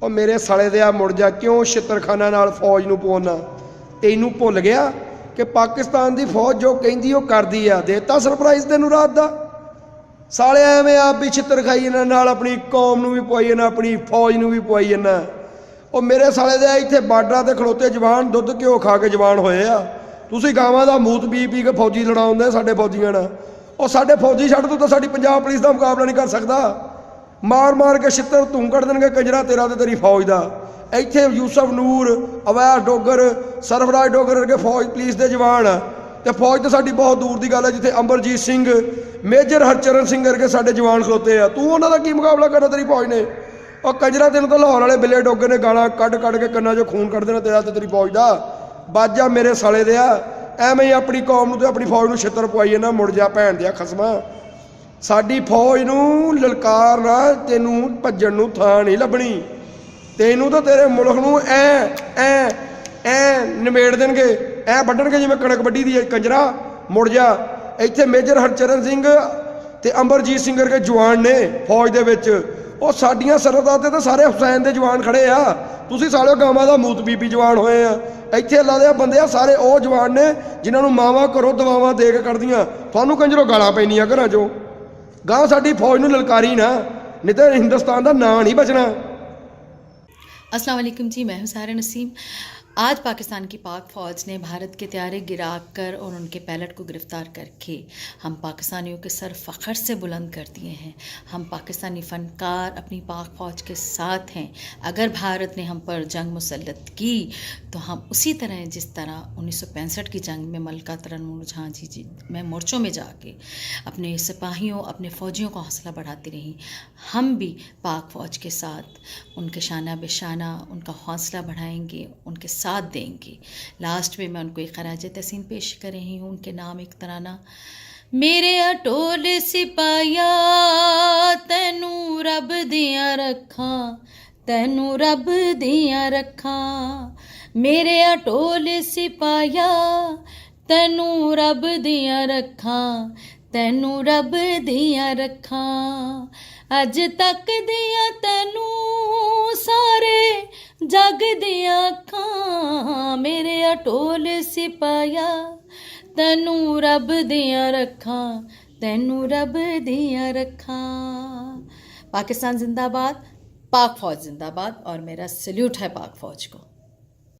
ਉਹ ਮੇਰੇ ਸਾਲੇ ਦੇ ਆ ਮੁੜ ਜਾ, ਕਿਉਂ ਛਿੱਤਰਖਾਨਾ ਨਾਲ ਫੌਜ ਨੂੰ ਪਵਾਉਣਾ? ਤੈਨੂੰ ਭੁੱਲ ਗਿਆ ਕਿ ਪਾਕਿਸਤਾਨ ਦੀ ਫੌਜ ਜੋ ਕਹਿੰਦੀ ਉਹ ਕਰਦੀ ਆ। ਦੇਤਾ ਸਰਪ੍ਰਾਈਜ਼ ਤੈਨੂੰ ਰਾਤ ਦਾ? ਸਾਲੇ ਐਵੇਂ ਆਪ ਵੀ ਛਿੱਤਰ ਖਾਈ ਇਹਨਾਂ ਨਾਲ, ਆਪਣੀ ਕੌਮ ਨੂੰ ਵੀ ਪਵਾਈ ਜਾਂਦਾ, ਆਪਣੀ ਫੌਜ ਨੂੰ ਵੀ ਪਵਾਈ ਜਾਂਦਾ। ਉਹ ਮੇਰੇ ਸਾਲੇ ਦੇ ਇੱਥੇ ਬਾਰਡਰਾਂ 'ਤੇ ਖਲੋਤੇ ਜਵਾਨ ਦੁੱਧ ਘਿਓ ਖਾ ਕੇ ਜਵਾਨ ਹੋਏ ਆ। ਤੁਸੀਂ ਗਾਵਾਂ ਦਾ ਮੂਤ ਪੀ ਪੀ ਕੇ ਫੌਜੀ ਲੜਾਉਂਦੇ ਸਾਡੇ ਫੌਜੀਆਂ ਨਾਲ। ਉਹ ਸਾਡੇ ਫੌਜੀ ਛੱਡ ਤੂੰ ਤਾਂ ਸਾਡੀ ਪੰਜਾਬ ਪੁਲਿਸ ਦਾ ਮੁਕਾਬਲਾ ਨਹੀਂ ਕਰ ਸਕਦਾ। ਮਾਰ ਮਾਰ ਕੇ ਛਿੱਤਰ ਤੂੰ ਕੱਢ ਦੇਣਗੇ ਕੰਜਰਾ ਤੇਰਾ ਤੇ ਤੇਰੀ ਫੌਜ ਦਾ। ਇੱਥੇ ਯੂਸਫ ਨੂਰ, ਅਵੈਸ ਡੋਗਰ, ਸਰਫਰਾਜ ਡੋਗਰ ਵਰਗੇ ਫੌਜ ਪੁਲਿਸ ਦੇ ਜਵਾਨ ਆ। ਅਤੇ ਫੌਜ ਤਾਂ ਸਾਡੀ ਬਹੁਤ ਦੂਰ ਦੀ ਗੱਲ ਹੈ, ਜਿੱਥੇ ਅਮਰਜੀਤ ਸਿੰਘ, ਮੇਜਰ ਹਰਚਰਨ ਸਿੰਘ ਵਰਗੇ ਸਾਡੇ ਜਵਾਨ ਖਲੋਤੇ ਆ। ਤੂੰ ਉਹਨਾਂ ਦਾ ਕੀ ਮੁਕਾਬਲਾ ਕਰਨਾ ਤੇਰੀ ਫੌਜ ਨੇ? ਉਹ ਕੰਜਰਾ ਤੈਨੂੰ ਤਾਂ ਲਾਹੌਰ ਵਾਲੇ ਬਿੱਲੇ ਡੋਗਰ ਨੇ ਗਾਲਾਂ ਕੱਢ ਕੱਢ ਕੇ ਕੰਨਾਂ 'ਚੋਂ ਖੂਨ ਕੱਢ ਦੇਣਾ ਤੇਰਾ ਤੇ ਤੇਰੀ ਫੌਜ ਦਾ। ਬਾਜਾ ਮੇਰੇ ਸਾਲੇ ਦੇ ਆ, ਐਵੇਂ ਹੀ ਆਪਣੀ ਕੌਮ ਨੂੰ ਤੇ ਆਪਣੀ ਫੌਜ ਨੂੰ ਛਿੱਤਰ ਪਵਾਈ ਜਾਂਦਾ। ਮੁੜ ਜਾ ਭੈਣ ਦਿਆ ਖਸਮਾਂ, ਸਾਡੀ ਫੌਜ ਨੂੰ ਲਲਕਾਰਨਾ, ਤੈਨੂੰ ਭੱਜਣ ਨੂੰ ਥਾਂ ਨਹੀਂ ਲੱਭਣੀ। ਤੈਨੂੰ ਤਾਂ ਤੇਰੇ ਮੁਲਕ ਨੂੰ ਐ ਨਿਬੇੜ ਦੇਣਗੇ, ਐ ਵੱਢਣਗੇ ਜਿਵੇਂ ਕਣਕ ਵੱਢੀ ਦੀ ਹੈ। ਕੰਜਰਾ ਮੁੜ ਜਾ। ਇੱਥੇ ਮੇਜਰ ਹਰਚਰਨ ਸਿੰਘ ਤੇ ਅਮਰਜੀਤ ਸਿੰਘ ਵਰਗੇ ਜਵਾਨ ਨੇ ਫੌਜ ਦੇ ਵਿੱਚ। ਉਹ ਸਾਡੀਆਂ ਸਰਹੱਦਾਂ 'ਤੇ ਤਾਂ ਸਾਰੇ ਹੁਸੈਨ ਦੇ ਜਵਾਨ ਖੜੇ ਆ। ਤੁਸੀਂ ਸਾਲਿਓ ਗਾਵਾਂ ਦਾ ਮੂਤ ਬੀਬੀ ਜਵਾਨ ਹੋਏ ਆ। ਇੱਥੇ ਅੱਲਾ ਦੇ ਬੰਦੇ ਆ ਸਾਰੇ ਉਹ ਜਵਾਨ ਨੇ ਜਿਨ੍ਹਾਂ ਨੂੰ ਮਾਵਾਂ ਘਰੋਂ ਦਵਾਵਾਂ ਦੇ ਕੇ ਕੱਢਦੀਆਂ। ਤੁਹਾਨੂੰ ਕੰਜਰੋਂ ਗਾਲਾਂ ਪੈਂਦੀਆਂ ਘਰਾਂ 'ਚੋਂ। ਗਾਂ ਸਾਡੀ ਫੌਜ ਨੂੰ ਲਲਕਾਰੀ ਨਾ, नहीं तो हिंदुस्तान का नाम नहीं बचना। अस्सलाम वालेकुम जी, मैं हूँ सारा नसीम। आज पाकिस्तान की पाक फ़ौज ने भारत के त्यारे गिरा कर और उनके पायलट को गिरफ़्तार करके हम पाकिस्तानियों के सर फ़ख्र से बुलंद कर दिए हैं। हम पाकिस्तानी फ़नकार अपनी पाक फ़ौज के साथ हैं। अगर भारत ने हम पर जंग मुसल्लत की तो हम उसी तरह जिस तरह 1965 की जंग में मलका तरन्नुम झांसी जी मैं मोर्चों में जाके अपने सिपाहियों, अपने फ़ौजियों का हौसला बढ़ाती रही, हम भी पाक फ़ौज के साथ उनके शाना बेशाना उनका हौसला बढ़ाएंगे, उनके साथ देंगे। लास्ट में मैं उनको एक खराज तहसीन पेश कर रही हूँ। उनके नाम एक तराना। मेरे अटोल सिपाहिया तैनू रब दियां रखा, तैनू रब दियां रखा। मेरे अटोल सिपाहिया तैनू रब दियां रखा, तैनू रब दियां रखा। अज तक दियां तैनू सारे जग दियां अखां। मेरे अटोल सिपाहिया तैनू रब दियां रखां, तैनू रब दियां रखां। पाकिस्तान जिंदाबाद, पाक फ़ौज जिंदाबाद। और मेरा सल्यूट है पाक फ़ौज को।